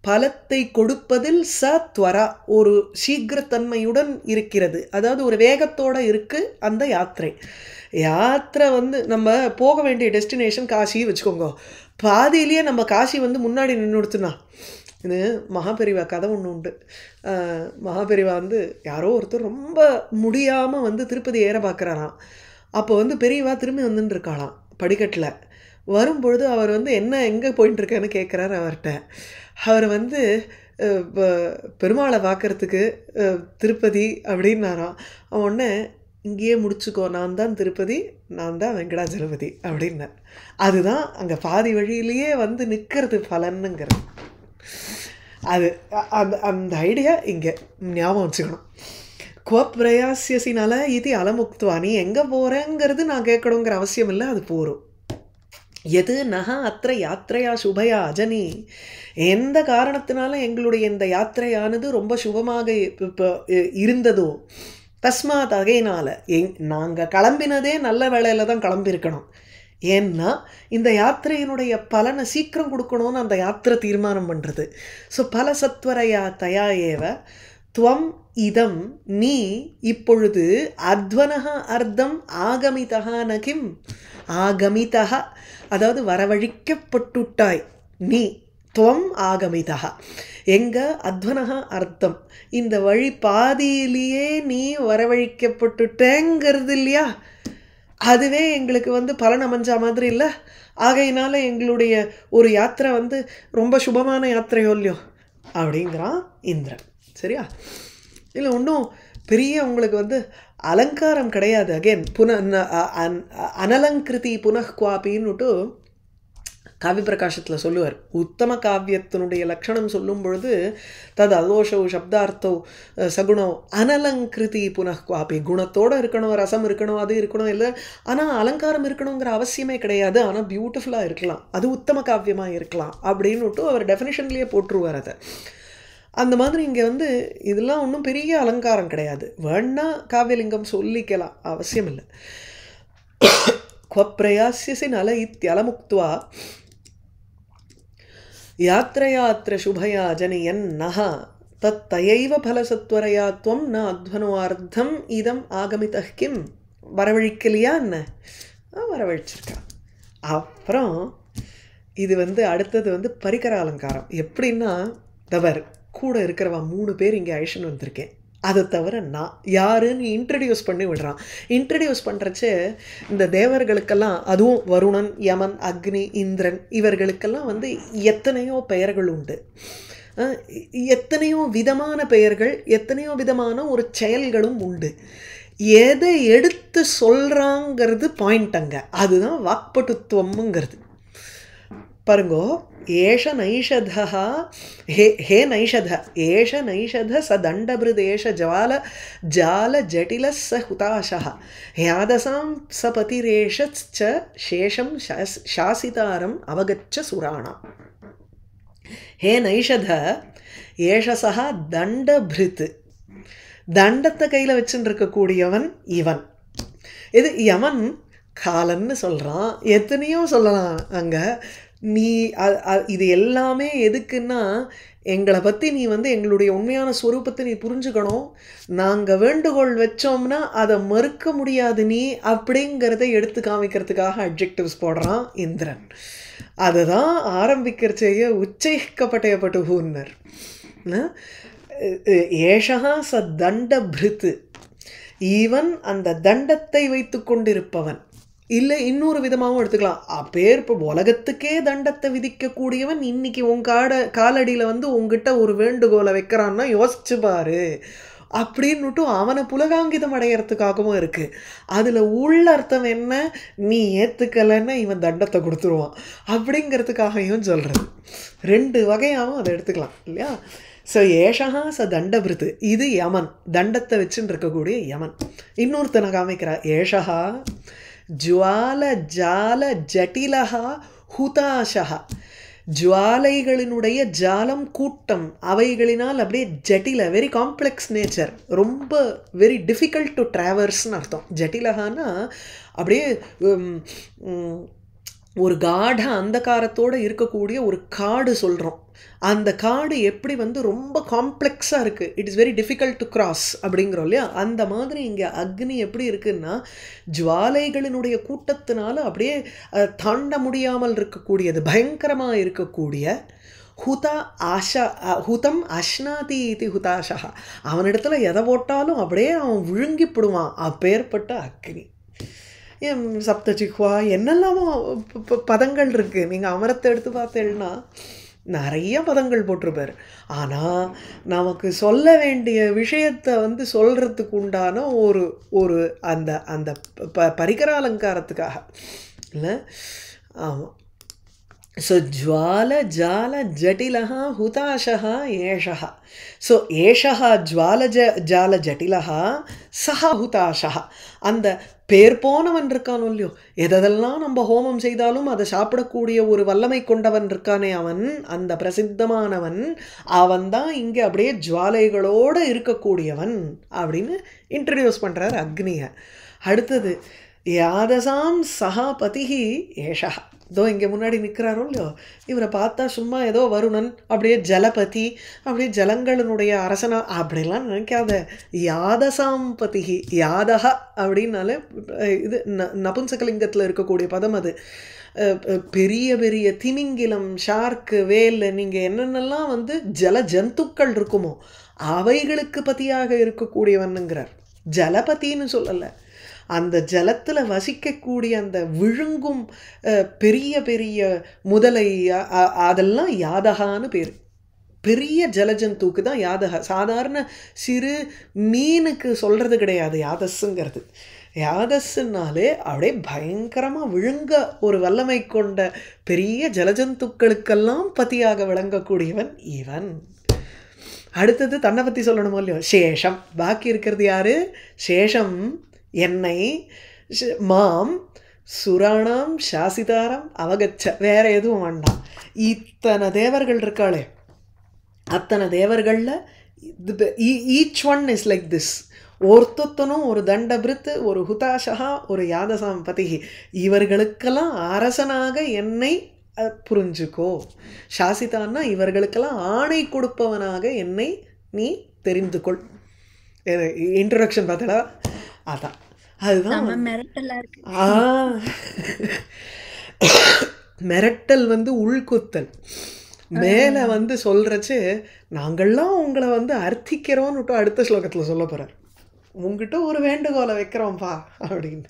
பலத்தை கொடுப்பதில் சத்வரா, ஒரு சீக்கிரத்தன்மையுடன் இருக்கிறது. அதாவது ஒரு வேகத்தோடு இருக்குது அந்த யாத்திரை. யாத்திரை நம்ம போக வேண்டிய டெஸ்டினேஷன் காசி வச்சுக்கோங்க. பாதியிலேயே நம்ம காசி முன்னாடி நின்றுடுத்துனா, இது மகாபெரிவா கதை ஒன்று உண்டு. மகாபெரிவா யாரோ ஒருத்தர் ரொம்ப முடியாமல் திருப்பதி ஏற பார்க்குறாராம். அப்போ பெரியவா திரும்பி வந்துட்டுருக்காளாம் படிக்கட்டில். வரும்பொழுது அவர் என்ன எங்கே போயிட்டுருக்கேன்னு கேட்குறாரு அவர்கிட்ட. அவர் பெருமாளை பார்க்குறதுக்கு திருப்பதி அப்படின்னாராம். அவன் உடனே, இங்கேயே முடிச்சுக்கோ, நான் தான் திருப்பதி, நான் தான் வெங்கடாஜலபதி அப்படின்னார். அதுதான் அங்கே பாதி வழியிலேயே நிற்கிறது பலனுங்கிறது. அது அந்த ஐடியா இங்கே ஞாபகம் வச்சுக்கணும். क्व प्रयास्यसिனால இது அலமுக்துவா, நீ எங்கே போகிறேங்கிறது நான் கேட்கணுங்கிற அவசியம் இல்லை, அது போகிறோம். எது நக அத்திர யாத்திரையா சுபயா அஜனி, எந்த காரணத்தினால எங்களுடைய இந்த யாத்திரையானது ரொம்ப சுபமாக இருந்ததோ, தஸ்மாத் அகையினால நாங்கள் கிளம்பினதே நல்ல வேளையில் தான் கிளம்பியிருக்கணும். ஏன்னா இந்த யாத்திரையினுடைய பலனை சீக்கிரம் கொடுக்கணும்னு அந்த யாத்திரை தீர்மானம் பண்ணுறது. ஸோ பல சத்வரையா தயா ஏவ துவம் இதம், நீ இப்பொழுது அத்வனஹ அர்த்தம் ஆகமிதஹா நகிம், ஆகமிதஹ அதாவது வரவழிக்கப்பட்டுட்டாய் நீ, துவம் ஆகமிதஹ எங்க அத்வனஹ அர்த்தம், இந்த வழி பாதியிலேயே நீ வரவழிக்கப்பட்டுட்டேங்கிறது இல்லையா, அதுவே எங்களுக்கு பலன் அமைஞ்ச மாதிரி இல்லை. ஆகையினால எங்களுடைய ஒரு யாத்திரை ரொம்ப சுபமான யாத்திரையோ இல்லையோ அப்படிங்கிறான் இந்திரன். சரியா? இல்லை ஒன்றும் பெரிய உங்களுக்கு அலங்காரம் கிடையாது. அகெயின் அனலங்கிருதி புனః குவாப்பின்னுட்டு காவிய பிரகாசத்தில் சொல்லுவார். உத்தம காவியத்தினுடைய லட்சணம் சொல்லும் பொழுது தது அதோஷோ சப்தார்த்தோ சகுணோ அனலங்கிருதி புனഃக்வாபி. குணத்தோடு இருக்கணும், ரசம் இருக்கணும், அது இருக்கணும், இல்லை ஆனால் அலங்காரம் இருக்கணுங்கிற அவசியமே கிடையாது, ஆனால் பியூட்டிஃபுல்லாக இருக்கலாம், அது உத்தம காவியமாக இருக்கலாம் அப்படின்னுட்டு அவர் டெஃபினிஷன்லேயே போட்டுருவார் அதை. அந்த மாதிரி இங்கே வந்து இதெல்லாம் ஒன்றும் பெரிய அலங்காரம் கிடையாது, வேணா காவியலிங்கம் சொல்லிக்கலாம், அவசியம் இல்லை. க்வப்ரயாஸ்யசி நல இத்யலமுக்த்வா யாத்ரயாத்ர சுபயா ஜனியன் நஹ தத்தையைவ பலசத்வரயா துவம் ந அத்வனுவார்த்தம் இதம் ஆகமிதः கிம். வரவழிக்கலையா என்ன? வரவழிச்சிருக்கா. அப்புறம் இது வந்து அடுத்தது வந்து பரிகர அலங்காரம். எப்படின்னா, தவர் கூட இருக்கிறவா 3 பேர் இங்கே அழிச்சுன்னு வந்திருக்கேன், அதை தவிர நான் யாருன்னு இன்ட்ரடியூஸ் பண்ணி விடுறான். இன்ட்ரடியூஸ் பண்ணுறச்சே இந்த தேவர்களுக்கெல்லாம், அதுவும் வருணன், யமன், அக்னி, இந்திரன், இவர்களுக்கெல்லாம் வந்து எத்தனையோ பெயர்கள் உண்டு, எத்தனையோ விதமான பெயர்கள், எத்தனையோ விதமான ஒரு செயல்களும் உண்டு. எதை எடுத்து சொல்கிறாங்கிறது பாயிண்ட் அங்கே, அதுதான் வாக்பட்டுத்துவம்ங்கிறது. பாருங்கோ, ஏஷ நைஷதா ஹே நைஷத ஏஷ நைஷத ச தண்டபிருதேஷ ஜால ஜால ஜட்டில ச ஹுதாஷா யாதசாம் ச பதிரேஷ ச சேஷம் சாசிதாரம் அவகச்ச சுராணாம். ஹே நைஷத ஏஷசா தண்டபிருத், தண்டத்தை கையில் வச்சுட்டு இருக்கக்கூடியவன் இவன். இது யமன் காலன்னு சொல்கிறான், எத்தனையோ சொல்லலாம் அங்கே. நீ இது எல்லாமே எதுக்குன்னா, எங்களை பற்றி நீ வந்து எங்களுடைய உண்மையான ஸ்வரூபத்தை நீ புரிஞ்சுக்கணும், நாங்கள் வேண்டுகோள் வச்சோம்னா அதை மறுக்க முடியாது நீ, அப்படிங்கிறத எடுத்து காமிக்கிறதுக்காக அட்ஜெக்டிவ்ஸ் போடுறான் இந்திரன். அதுதான் ஆரம்பிக்கிறச்சேயே உச்சைக்கப்பட்டையப்பட்டுனர். ஏஷா ச தண்டபிருத், ஈவன் அந்த தண்டத்தை வைத்து கொண்டிருப்பவன். இல்லை, இன்னொரு விதமாகவும் எடுத்துக்கலாம், அப்பேர் இப்போ உலகத்துக்கே தண்டத்தை விதிக்கக்கூடியவன் இன்னைக்கு உன் காலடியில் வந்து உங்ககிட்ட ஒரு வேண்டுகோளை வைக்கிறான்னா யோசிச்சு பாரு அப்படின்னுட்டு அவனை புலகாங்கிதம் அடையிறதுக்காகவும் இருக்குது. அதில் உள்ள அர்த்தம் என்ன, நீ ஏற்றுக்கலைன்னா இவன் தண்டத்தை கொடுத்துருவான் அப்படிங்கிறதுக்காகவும் சொல்கிறது. 2 வகையாகவும் அதை எடுத்துக்கலாம் இல்லையா. ஸோ ஏஷா ச தண்டபிருத், இது யமன், தண்டத்தை வச்சுன்னு இருக்கக்கூடிய யமன். இன்னொருத்தனை காமிக்கிறா, ஏஷா ஜுவால ஜால ஜட்டிலஹா ஹுதாஷா. ஜுவாலைகளினுடைய ஜாலம், கூட்டம், அவைகளினால் அப்படியே ஜட்டில, வெரி காம்ப்ளெக்ஸ் நேச்சர், ரொம்ப வெரி டிஃபிகல்ட் டு ட்ராவர்ஸ்னு அர்த்தம். ஜட்டிலஹான்னா அப்படியே ஒரு காட அந்தகாரத்தோடு இருக்கக்கூடிய ஒரு காடு சொல்கிறோம். அந்த காடு எப்படி வந்து ரொம்ப காம்ப்ளெக்ஸாக இருக்குது, it is very difficult to cross அப்படிங்கிறோம் இல்லையா. அந்த மாதிரி இங்கே அக்னி எப்படி இருக்குன்னா, ஜுவாலைகளினுடைய கூட்டத்தினால அப்படியே தாண்ட முடியாமல் இருக்கக்கூடியது, பயங்கரமாக இருக்கக்கூடிய ஹுதா ஆஷா, ஹுதம் அஷ்னாதி இது ஹுதாஷா. அவனிடத்துல எதை போட்டாலும் அப்படியே அவன் விழுங்கிப்படுவான், அப்பேற்பட்ட அக்னி. சப்தஜிஹ்வா என்னெல்லாமோ பதங்கள் இருக்குது. நீங்கள் அமரத்தை எடுத்து பார்த்தேன்னா நிறைய பதங்கள் போட்டிருப்பார். ஆனால் நமக்கு சொல்ல வேண்டிய விஷயத்தை வந்து சொல்கிறதுக்கு உண்டான ஒரு அந்த அந்த பரிகர அலங்காரத்துக்காக இல்லை. ஆமாம். ஸோ ஜுவால ஜால ஜட்டிலஹா ஹுதாஷா ஏஷா. ஸோ ஏஷா ஜுவால ஜால ஜட்டிலஹா சஹா ஹுதாஷா. அந்த பேர் போனவன் இருக்கானோ இல்லையோ, எதெல்லாம் நம்ம ஹோமம் செய்தாலும் அதை சாப்பிடக்கூடிய ஒரு வல்லமை கொண்டவன் இருக்கானே அவன், அந்த பிரசித்தமானவன் அவன் தான் இங்கே அப்படியே ஜுவாலைகளோடு இருக்கக்கூடியவன் அப்படின்னு இன்ட்ரடியூஸ் பண்ணுறார் அக்னியை. அடுத்தது யாதசாம் சஹா பதிஹி ஏஷா. இதோ இங்கே முன்னாடி நிற்கிறாரோ இல்லையோ, இவரை பார்த்தா சும்மா ஏதோ வருணன், அப்படியே ஜலபதி, அப்படியே ஜலங்களினுடைய அரசனா அப்படிலாம் நினைக்காத. யாதசாம் பதிஹி, யாதகா அப்படின்னாலே இது நபுன்சகலிங்கத்தில் இருக்கக்கூடிய பதம். அது பெரிய பெரிய திமிங்கிலம், ஷார்க்கு, வேல், நீங்கள் என்னென்னலாம் வந்து ஜல ஜந்துக்கள் இருக்குமோ அவைகளுக்கு பதியாக இருக்கக்கூடியவனுங்கிறார். ஜலபதின்னு சொல்லலை, அந்த ஜலத்தில் வசிக்கக்கூடிய அந்த விழுங்கும் பெரிய பெரிய முதலை, அதெல்லாம் யாதகான்னு பேர். பெரிய ஜலஜந்துக்கு தான் யாதகா. சாதாரண சிறு மீனுக்கு சொல்கிறது கிடையாது யாதஸ்ங்கிறது. யாதஸ்னாலே அப்படியே பயங்கரமாக விழுங்க ஒரு வல்லமை கொண்ட பெரிய ஜலஜந்துக்களுக்கெல்லாம் பதியாக விளங்கக்கூடியவன் இவன். அடுத்தது தன்னை பற்றி சொல்லணுமோ இல்லையோ, சேஷம். பாக்கி இருக்கிறது யாரு? சேஷம் என்னை, மாம் சுராணாம் சாசிதாரம் அவகச்ச. வேற எதுவும் வேண்டாம். இத்தனை தேவர்கள் இருக்காளே, அத்தனை தேவர்களில் each one is like this. ஒருத்தனும் ஒரு தண்டபிருத்து, ஒரு ஹுதாஷா, ஒரு யாதசாம் பதி, இவர்களுக்கெல்லாம் அரசனாக என்னை புரிஞ்சுக்கோ. சாசிதான்னா இவர்களுக்கெல்லாம் ஆணை கொடுப்பவனாக என்னை நீ தெரிந்து கொள். இன்ட்ரோடக்ஷன் பார்த்தடா, அதான் அதுதான் மிரட்டல் வந்து உள்குத்தல். மேலே வந்து சொல்கிறச்சு நாங்கள்லாம் உங்களை வந்து அர்த்திக்கிறோன்னு அடுத்த ஸ்லோகத்தில் சொல்ல போகிறார். உங்ககிட்ட ஒரு வேண்டுகோளை வைக்கிறோம்ப்பா அப்படின்னு.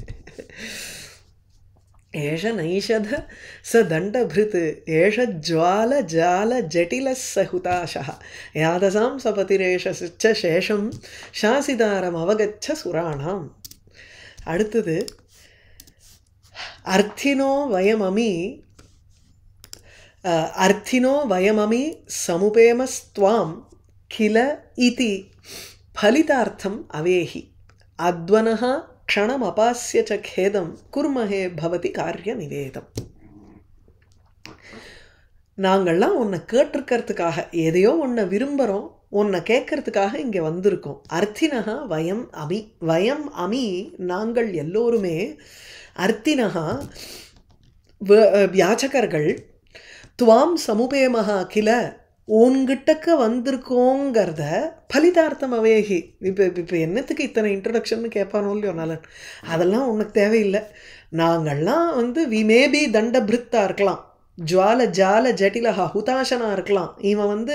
ஏஷ நைஷத ச தண்டபிருத் ஏஷ ஜ்வால ஜால ஜட்டில சஹுதாஷா யாதசாம் சபதிரேஷ சேஷம் சாசிதாரம் அவகச்ச சுராணாம். அடுத்தது அர்த்தினோ வயமமி சமுபேமஸ்துவாம் கில இதி ஃபலிதார்த்தம் அவேஹி அத்வனஹ க்ஷணம் அபாஸ்ய ச கேதம் குர்மஹே பவதி காரிய நிவேதம். நாங்கள்லாம் உன்னை கேட்டிருக்கிறதுக்காக, எதையோ உன்னை விரும்புகிறோம், உன்னை கேட்கறதுக்காக இங்கே வந்திருக்கோம். அர்த்தினஹா வயம் அமி நாங்கள் எல்லோருமே, அர்த்தினஹா யாச்சகர்கள், துவாம் சமுபேமஹா கில உன்கிட்டக்க வந்திருக்கோங்கிறத பலிதார்த்தம் அவேகி. இப்போ என்னத்துக்கு இத்தனை இன்ட்ரடக்ஷன் கேட்பானோ இல்லையோ நலன், அதெல்லாம் உனக்கு தேவையில்லை. நாங்கள்லாம் வந்து வி மேபி தண்டபிருத்தாக இருக்கலாம், ஜுவால ஜால ஜட்டிலஹா ஹுதாஷனாக இருக்கலாம், இவன் வந்து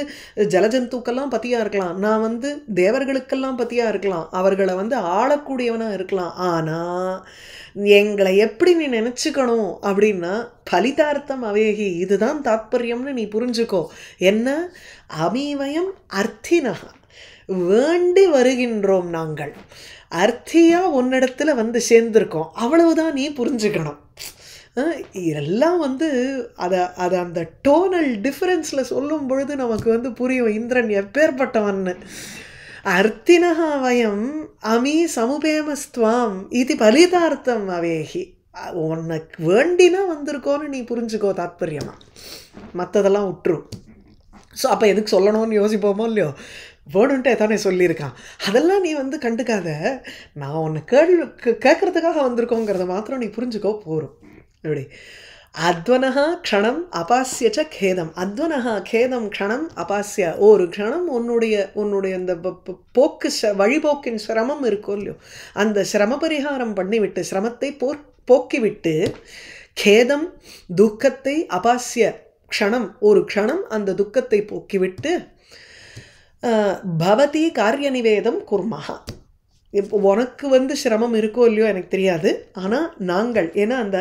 ஜலஜந்துக்கெல்லாம் பற்றியாக இருக்கலாம், நான் வந்து தேவர்களுக்கெல்லாம் பற்றியாக இருக்கலாம், அவர்களை வந்து ஆளக்கூடியவனாக இருக்கலாம். ஆனால் எங்களை எப்படி நீ நினச்சிக்கணும் அப்படின்னா பலிதார்த்தம் அவேகி, இதுதான் தாத்பரியம்னு நீ புரிஞ்சுக்கோ. என்ன? அமீவயம் அர்த்தினஹா, வேண்டி வருகின்றோம் நாங்கள், அர்த்தியாக உன்னிடத்தில் வந்து சேர்ந்திருக்கோம், அவ்வளவுதான் நீ புரிஞ்சுக்கணும். இதெல்லாம் வந்து அதை அந்த டோனல் டிஃப்ரென்ஸில் சொல்லும் பொழுது நமக்கு வந்து புரியும் இந்திரன் எப்பேற்பட்டவன்னு. அர்த்தினஹா வயம் அமி சமுபேமஸ்துவாம் இது பலிதார்த்தம் அவேகி, உனக்கு வேண்டினா வந்திருக்கோன்னு நீ புரிஞ்சுக்கோ தாத்பரியமா, மற்றதெல்லாம் விட்டுரும். ஸோ அப்போ எதுக்கு சொல்லணும்னு யோசிப்போமோ இல்லையோ, வேணுன்ட்டு எதானே சொல்லியிருக்கான், அதெல்லாம் நீ வந்து கண்டுக்காத, நான் உன்னை கேட்கறதுக்காக வந்திருக்கோங்கிறத மாத்திரம் நீ புரிஞ்சுக்கோ போகிறோம். அப்படி அத்வனஹா க்ஷணம் அபாஸ்ய ச கேதம். அத்வனஹா கேதம் க்ஷணம் அபாஸ்ய, ஒரு க்ஷணம் உன்னுடைய அந்த போக்கு வழிபோக்கின் சிரமம் இருக்கோ இல்லையோ, அந்த சிரம பரிகாரம் பண்ணிவிட்டு, சிரமத்தை போக்கிவிட்டு, கேதம் துக்கத்தை, அபாஸ்ய க்ஷணம் ஒரு க்ஷணம் அந்த துக்கத்தை போக்கிவிட்டு, பவதி காரிய நிவேதம் குர்மஹா. இப்போ உனக்கு வந்து சிரமம் இருக்கோ இல்லையோ எனக்கு தெரியாது, ஆனால் நாங்கள், ஏன்னா அந்த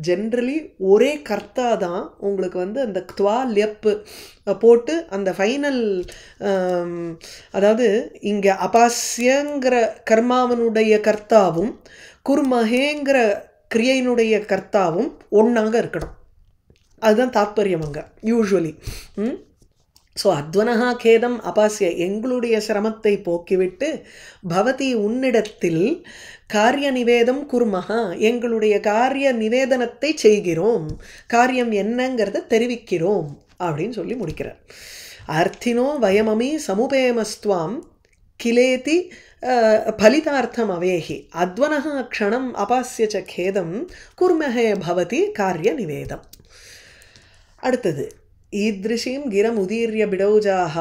ஜென்ரலி ஒரே கர்த்தா தான் உங்களுக்கு வந்து அந்த க்வா லெப்பு போட்டு அந்த ஃபைனல், அதாவது இங்கே அபாஸ்யங்கிற கர்மாவனுடைய கர்த்தாவும் குர்மஹேங்கிற கிரியையினுடைய கர்த்தாவும் ஒன்றாக இருக்கணும். அதுதான் தாத்பரியம் அங்கே யூஸ்வலி. ஸோ அத்வனஹா கேதம் அபாஸ்ய, எங்களுடைய சிரமத்தை போக்கிவிட்டு, பவதி உன்னிடத்தில் காரிய நிவேதம் குர்மஹா, எங்களுடைய காரிய நிவேதனத்தை செய்கிறோம், காரியம் என்னங்கிறத தெரிவிக்கிறோம் அப்படின்னு சொல்லி முடிக்கிறார். அர்த்தினோ வயமமி சமுபேமஸ்துவாம் கிலேதி பலிதார்த்தம் அவேஹி அத்வனஹா க்ஷணம் அபாஸ்ய ச கேதம் குர்மஹே பவதி காரிய நிவேதம். அடுத்தது ஈத்ருஷீம் கிரம் உதீர்ய பிடௌஜாஹ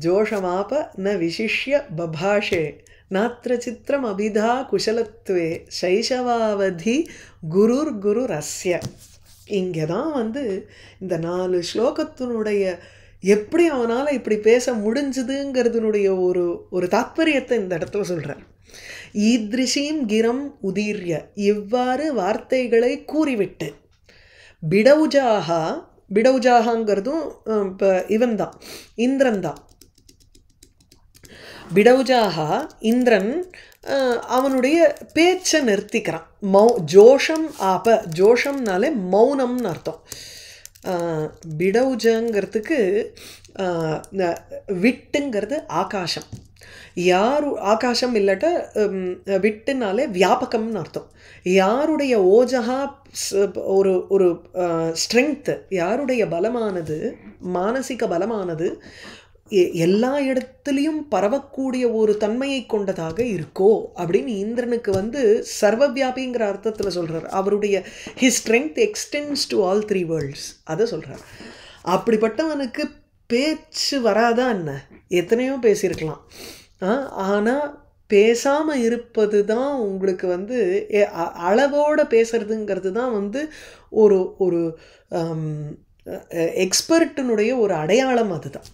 ஜோஷமாப ந விசிஷ்ய பபாஷே நாத்திர சித்திரம் அபிதா குஷலத்வே சைஷவாவதி குரு ரஸ்ய. இங்கே தான் வந்து இந்த 4 ஸ்லோகத்தினுடைய எப்படி அவனால் இப்படி பேச முடிஞ்சுதுங்கிறதுனுடைய ஒரு தாத்பரியத்தை இந்த இடத்துல சொல்கிறார். ஈத்ருஷீம் கிரம் உதீர்ய, இவ்வாறு வார்த்தைகளை கூறிவிட்டு, பிடௌஜாஹா, பிடௌஜாகாங்கிறதும் இப்போ இவன் தான், இந்திரன் தான். பிடௌஜாகா இந்திரன் அவனுடைய பேச்சை நிறுத்திக்கிறான். ஜோஷம் ஆப, ஜோஷம்னாலே மௌனம்னு அர்த்தம். பிடௌஜங்கிறதுக்கு விட்டுங்கிறது ஆகாசம். ஆகாசம் இல்லாட்ட விட்டுனாலே வியாபகம்னு அர்த்தம். யாருடைய ஓஜகா ஒரு ஒரு ஸ்ட்ரென்த்து, யாருடைய பலமானது, மானசிக பலமானது எல்லா இடத்துலையும் பரவக்கூடிய ஒரு தன்மையை கொண்டதாக இருக்கோ அப்படின்னு இந்திரனுக்கு சர்வவியாபிங்கிற அர்த்தத்தில் சொல்கிறார். அவருடைய his strength extends to all 3 world's, அதை சொல்கிறார். அப்படிப்பட்டவனுக்கு பேச்சு வராதா என்ன? எத்தனையோ பேசியிருக்கலாம். ஆனால் பேசாமல் இருப்பது தான் உங்களுக்கு அளவோடு பேசுறதுங்கிறது தான் ஒரு ஒரு எக்ஸ்பர்ட்டினுடைய ஒரு அடையாளம். அதுதான்,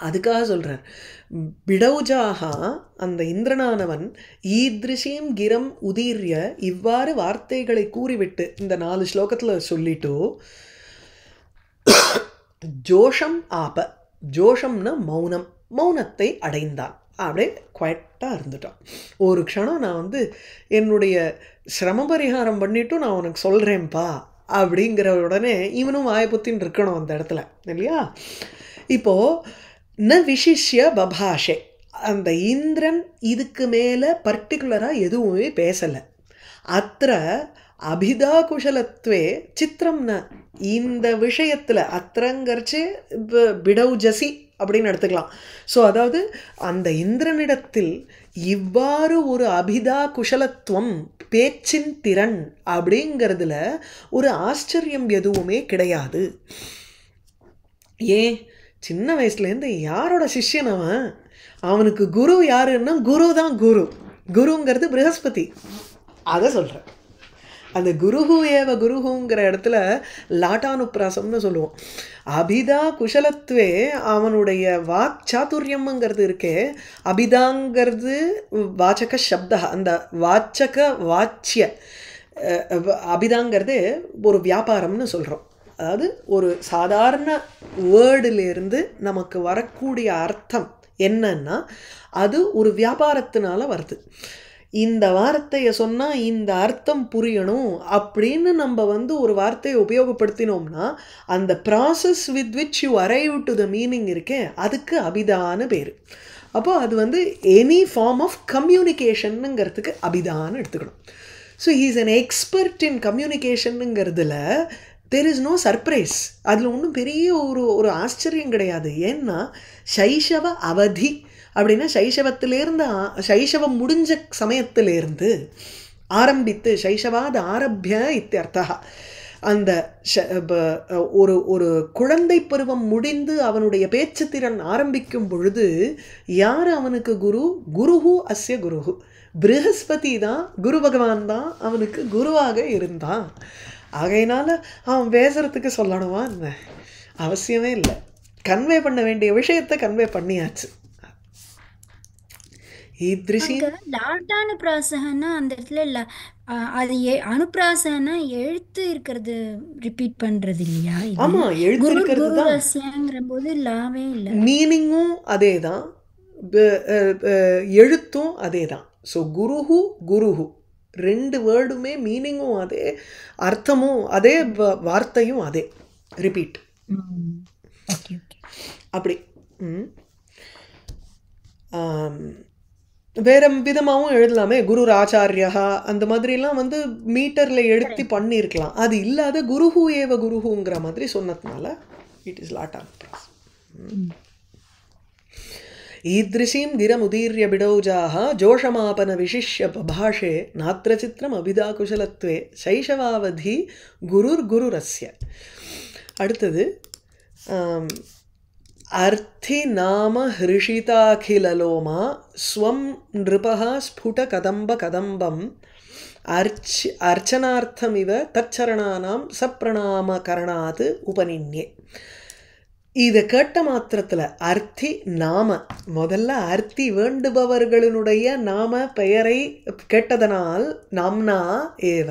அதுக்காக சொல்கிறார். பிடௌஜாக அந்த இந்திரனானவன் ஈத்ரிஷீம் கிரம் உதீர்ய, இவ்வாறு வார்த்தைகளை கூறிவிட்டு இந்த 4 ஸ்லோகத்தில் சொல்லிட்டு ஜோஷம் ஆப, ஜோஷம்னா மௌனம், மௌனத்தை அடைந்தான். அப்படியே குவைட்டாக இருந்துட்டான். ஒரு க்ஷணம் நான் என்னுடைய சிரம பரிகாரம் பண்ணிவிட்டு நான் உனக்கு சொல்கிறேன்ப்பா அப்படிங்கிற உடனே இவனும் வாயப்புத்தின்னு இருக்கணும் அந்த இடத்துல, இல்லையா? இப்போது ந விசிஷ்ய பபாஷே, அந்த இந்திரன் இதுக்கு மேலே பர்டிகுலராக எதுவுமே பேசலை. அத்திர அபிதா குஷலத்வே சித்திரம்னா, இந்த விஷயத்தில் அத்திரங்கரிச்சு பிடௌஜசி அப்படின்னு எடுத்துக்கலாம். ஸோ அதாவது அந்த இந்திரனிடத்தில் இவ்வாறு ஒரு அபிதா குஷலத்துவம், பேச்சின் திறன் அப்படிங்கிறதுல ஒரு ஆச்சரியம் எதுவுமே கிடையாது. ஏன், சின்ன வயசுலேருந்து யாரோட சிஷ்யன் அவன்? அவனுக்கு குரு யாருன்னா குரு தான். குருங்கிறது ப்ரஹஸ்பதி. அதை சொல்கிறேன். அந்த குருஹு ஏவ குருஹுங்கிற இடத்துல லாட்டானுப்பிராசம்னு சொல்லுவோம். அபிதா குஷலத்வே, அவனுடைய வாக் சாதுரியம்ங்கிறது இருக்கே, அபிதாங்கிறது வாச்சக சப்தா, அந்த வாச்சக வாச்சிய அபிதாங்கிறது ஒரு வியாபாரம்னு சொல்கிறோம். அதாவது ஒரு சாதாரண வேர்டிலிருந்து நமக்கு வரக்கூடிய அர்த்தம் என்னன்னா அது ஒரு வியாபாரத்தினால வருது. இந்த வார்த்தையை சொன்னால் இந்த அர்த்தம் புரியணும் அப்படின்னு நம்ம ஒரு வார்த்தையை உபயோகப்படுத்தினோம்னா அந்த process with which you arrive to the meaning இருக்கே, அதுக்கு அபிதான பேர். அப்போது அது எனி ஃபார்ம் ஆஃப் கம்யூனிகேஷனுங்கிறதுக்கு அபிதான்னு எடுத்துக்கணும். So he is an expert in கம்யூனிகேஷனுங்கிறதுல தெர் இஸ் நோ சர்ப்ரைஸ். அதில் ஒன்றும் பெரிய ஒரு ஆச்சரியம் கிடையாது. ஏன்னா சைஷவ அவதி அப்படின்னா சைஷவத்திலேருந்து, சைஷவம் முடிஞ்ச சமயத்திலேருந்து ஆரம்பித்து, சைஷவாத் ஆரம்பிய இத்தியர்த்தா, அந்த ஒரு குழந்தை பருவம் முடிந்து அவனுடைய பேச்சு திறன் ஆரம்பிக்கும் பொழுது யார் அவனுக்கு குரு? குருஹு அஸ்ய குருஹு, ப்ரஹஸ்பதி தான், குரு பகவான் தான் அவனுக்கு குருவாக இருந்தான். ஆகையினால அவன் பேசுறதுக்கு சொல்லணுமா என்ன? அவசியமே இல்லை. கன்வே பண்ண வேண்டிய விஷயத்தை கன்வே பண்ணியாச்சு. லாட்டானுப்ராசகன்னா அந்த இடத்துல அது அனுப்ராசகன்னா எழுத்து இருக்கிறது ரிப்பீட் பண்றது இல்லையா? ஆமா, எழுத்து இருக்கிறது தான் போது லாவே இல்லை, மீனிங்கும் அதே தான், எழுத்தும் அதே தான். ஸோ குருஹு குருஹு ரெண்டு வேர்டுமே மீனிங்கும் அதே, அர்த்தமும் அதே, வார்த்தையும் அதே, ரிப்பீட். அப்படி வேற விதமாகவும் எழுதலாமே. குரு ஆச்சாரியா அந்த மாதிரிலாம் மீட்டரில் எழுத்தி பண்ணியிருக்கலாம். அது இல்லாத குருஹு ஏவ குருஹுங்கிற மாதிரி சொன்னதுனால இட் இஸ் லாட் ஆஃப் ப்ராஸ். ஈத்ரிஷீம் கிரமுதீர்ய பிடௌஜாஹ ஜோஷமாபன விசிஷ்ய பபாஷே நாத்திர சித்திரம் அபிதா குஷலத்வே சைஷவாவதி குருர் குருரஸ்ய. அடுத்தது அர்த்தி நாம ஹிருஷிதாகிலலோமா ஸ்வம் நிருபஹ ஸ்புட கதம்ப கதம்பம் அர்ச்சனார்த்தமிவ தச்சரணானாம் சப்ரணாமகரணாத் உபநின்யே. இதை கேட்ட மாத்திரத்தில் அர்த்தி நாம, முதல்ல அர்த்தி வேண்டுபவர்களுடைய நாம பெயரை கேட்டதனால் நாம்னா ஏவ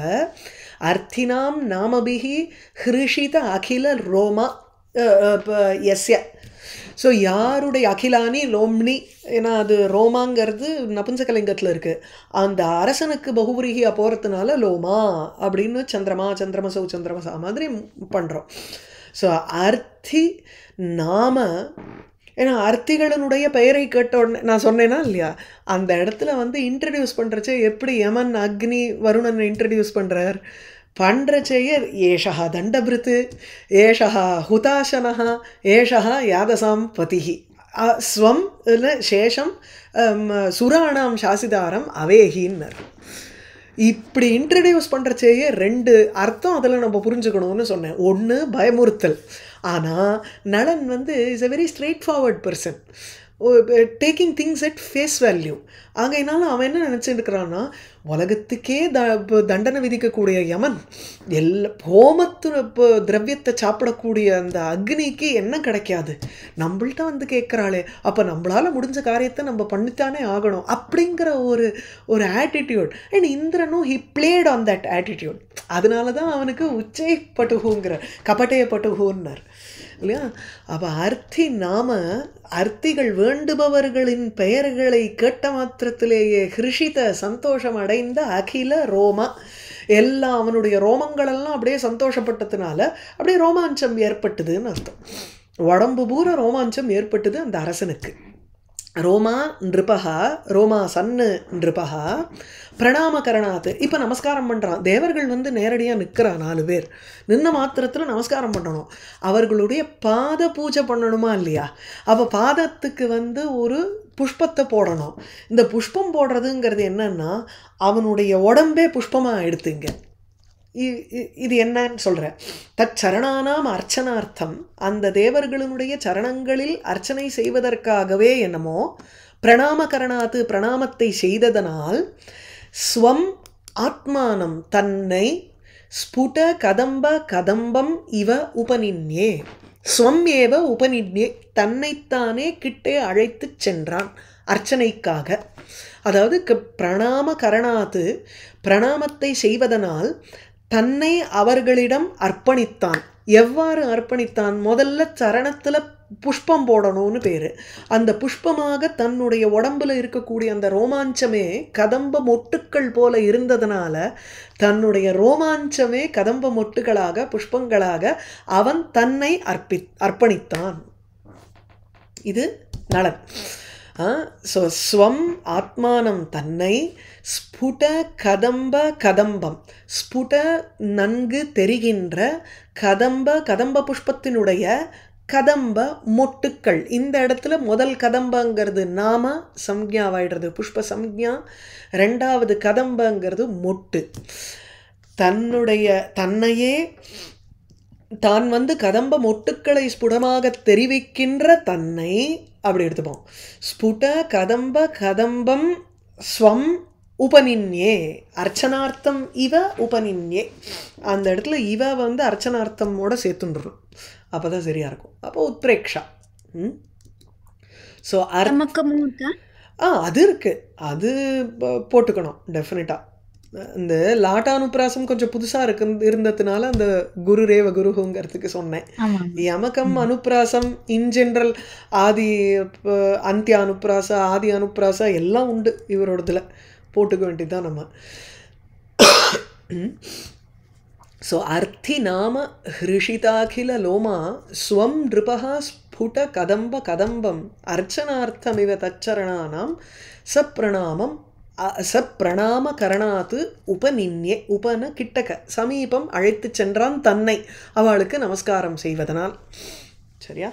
அர்த்தினாம் நாமபிகி ஹிருஷித அகில ரோமா எஸ்ய. ஸோ யாருடைய அகிலானி லோம்னி, ஏன்னா அது ரோமாங்கிறது நபும்சகலிங்கத்தில் இருக்குது, அந்த அரசனுக்கு பகுபுரிகியாக போகிறதுனால லோமா அப்படின்னு சந்திரமசௌ சந்திரமசா மாதிரி பண்ணுறோம். ஸோ அர்த்தி நாம, ஏன்னா அர்த்திகளினுடைய பெயரை கேட்ட உடனே நான் சொன்னேன்னா இல்லையா, அந்த இடத்துல வந்து இன்ட்ரடியூஸ் பண்ணுறச்சே எப்படி யமன் அக்னி வருணன் இன்ட்ரடியூஸ் பண்ணுறச்சேயே ஏஷா தண்டபிருத்து, ஏஷா ஹுதாசனஹா, ஏஷா யாதசாம் பதிஹி ஸ்வம் இல்லை சேஷம் சுராணாம் சாசிதாரம் அவேகின்னர். இப்படி இன்ட்ரடியூஸ் பண்ணுறச்சேயே 2 அர்த்தம் அதில் நம்ம புரிஞ்சுக்கணும்னு சொன்னேன். ஒன்று பயமுறுத்தல், ஆனால் நளன் வந்து is a very straightforward person, taking things at face value. ஆகையினால அவன் என்ன நினச்சிருக்கிறான்னா, உலகத்துக்கே தண்டனை விதிக்கக்கூடிய யமன் ஹோமத்து திரவியத்தை சாப்பிடக்கூடிய அந்த அக்னிக்கு என்ன கிடைக்காது, நம்மள்கிட்ட வந்து கேட்குறாளே, அப்போ நம்மளால் முடிஞ்ச காரியத்தை நம்ம பண்ணித்தானே ஆகணும் அப்படிங்கிற ஒரு ஆட்டிடியூட். அண்ட் இந்திரனும் he played on that attitude. அதனால தான் அவனுக்கு உச்சை பட்டுகுங்கிற கபட்டைய பட்டுகுன்னார் இல்லையா. அப்போ அர்த்தி நாம, அர்த்திகள் வேண்டுபவர்களின் பெயர்களை கேட்ட மாத்திரத்திலேயே ஹிருஷித சந்தோஷம் அடைந்த அகில ரோமா, எல்லாம் அவனுடைய ரோமங்களெல்லாம் அப்படியே சந்தோஷப்பட்டதுனால அப்படியே ரோமாஞ்சம் ஏற்பட்டதுன்னு அர்த்தம். உடம்பு பூரா ரோமாஞ்சம் ஏற்பட்டது அந்த அரசனுக்கு. ரோமா நிருபகா, ரோமா சன்னு நிருபகா பிரணாமகரணாத்து. இப்போ நமஸ்காரம் பண்ணுறான். தேவர்கள் வந்து நேரடியாக நிற்கிறா 4 பேர், நின்ன மாத்திரத்தில் நமஸ்காரம் பண்ணணும். அவர்களுடைய பாத பூஜை பண்ணணுமா இல்லையா. அப்போ பாதத்துக்கு வந்து ஒரு புஷ்பத்தை போடணும். இந்த புஷ்பம் போடுறதுங்கிறது என்னன்னா, அவனுடைய உடம்பே புஷ்பமாக எடுத்துங்க. இது என்னன்னு சொல்கிறேன். தச்சரணானாம் அர்ச்சனார்த்தம், அந்த தேவர்களுடைய சரணங்களில் அர்ச்சனை செய்வதற்காகவே என்னமோ பிரணாமகரணாத்து, பிரணாமத்தை செய்ததனால் ஸ்வம் ஆத்மானம், தன்னை ஸ்புட கதம்ப கதம்பம் இவ உபநின்யே, ஸ்வம் ஏவ உபநின்யே, தன்னைத்தானே கிட்டே அழைத்து சென்றான் அர்ச்சனைக்காக. அதாவது பிரணாமகரணாத்து, பிரணாமத்தை செய்வதனால் தன்னை அவர்களிடம் அர்ப்பணித்தான். எவ்வாறு அர்ப்பணித்தான்? முதல்ல சரணத்தில் புஷ்பம் போடணும்னு பேர். அந்த புஷ்பமாக தன்னுடைய உடம்புல இருக்கக்கூடிய அந்த ரோமாஞ்சமே கதம்ப மொட்டுக்கள் போல இருந்ததுனால தன்னுடைய ரோமாஞ்சமே கதம்ப மொட்டுகளாக புஷ்பங்களாக அவன் தன்னை அர்ப்பணித்தான். இது நளன். ஸோ ஸ்வம் ஆத்மானம், தன்னை ஸ்புட கதம்ப கதம்பம், ஸ்புட நன்கு தெரிகின்ற கதம்ப, கதம்ப புஷ்பத்தினுடைய கதம்ப மொட்டுக்கள். இந்த இடத்துல முதல் கதம்பங்கிறது நாம சம்ஞாவாயிடுறது, புஷ்ப சம்ஞா. 2வது கதம்பங்கிறது மொட்டு. தன்னையே தான் வந்து கதம்ப மொட்டுக்களை ஸ்புடமாக தெரிவிக்கின்ற தன்னை அப்படி எடுத்துப்போம். ஸ்புட கதம்ப கதம்பம் ஸ்வம் உபநின்யே, அர்ச்சனார்த்தம் இவ உபநின்யே. அந்த இடத்துல இவ வந்து அர்ச்சனார்த்தமோட சேர்த்துன்றோம், அப்போ தான் சரியாக இருக்கும். அப்போ உத்ரேக்ஷா. ஸோ அது இருக்குது, அது போட்டுக்கணும் டெஃபினட்டாக. இந்த லாட்டானுப்ராசம் கொஞ்சம் புதுசாக இருந்ததுனால அந்த குரு ரேவ குருங்கிறதுக்கு சொன்னேன். யமகம் அனுப்ராசம் இன் ஜென்ரல் ஆதி அந்திய அனுப்ராச ஆதி அனுப்ராச எல்லாம் உண்டு இவரோடதுல, போட்டுக்க வேண்டியதுதான் நம்ம. ஸோ அர்த்தி நாம ஹிருஷிதாகில லோமா ஸ்வம் நிருபா ஸ்புட கதம்ப கதம்பம் அர்ச்சனார்த்தமிவ தச்சரணானாம் சப்ரணாமம் சப்ரணாம கரணாத்து உபநின்யே. உபன கிட்டக்க சமீபம் அழைத்து சென்றான் தன்னை, அவளுக்கு நமஸ்காரம் செய்வதனால். சரியா?